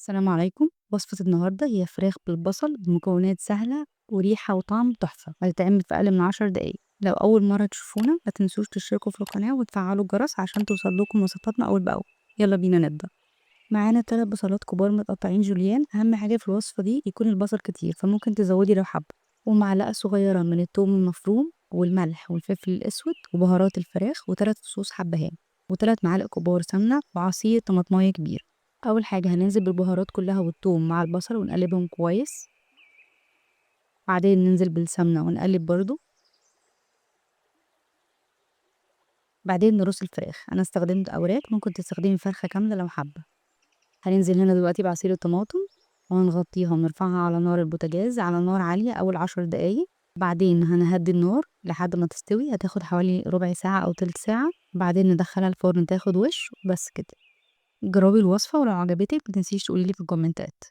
السلام عليكم. وصفة النهاردة هي فراخ بالبصل بمكونات سهلة وريحة وطعم تحفة، هتتعمل في أقل من 10 دقايق. لو أول مرة تشوفونا ما تنسوش تشتركوا في القناة وتفعلوا الجرس عشان توصلكم وصفاتنا أول بأول. يلا بينا نبدأ. معانا 3 بصلات كبار متقطعين جوليان. أهم حاجة في الوصفة دي يكون البصل كتير، فممكن تزودي لو حابة. ومعلقة صغيرة من الثوم المفروم والملح والفلفل الأسود وبهارات الفراخ و3 فصوص حبهان و3 معالق كبار سمنة وعصير طماطماية كبير. أول حاجة هننزل بالبهارات كلها والثوم مع البصل ونقلبهم كويس. بعدين ننزل بالسمنة ونقلب برضو. بعدين نرص الفراخ. أنا استخدمت أوراق، ممكن تستخدمي فرخة كاملة لو حابة. هننزل هنا دلوقتي بعصير الطماطم وهنغطيها ونرفعها على نار البوتاجاز على نار عالية أول 10 دقايق. بعدين هنهدي النار لحد ما تستوي، هتاخد حوالي ربع ساعة أو تلت ساعة. بعدين ندخلها الفرن تاخد وش بس كده. جربي الوصفة ولو عجبتك متنسيش تقوليلي في الكومنتات.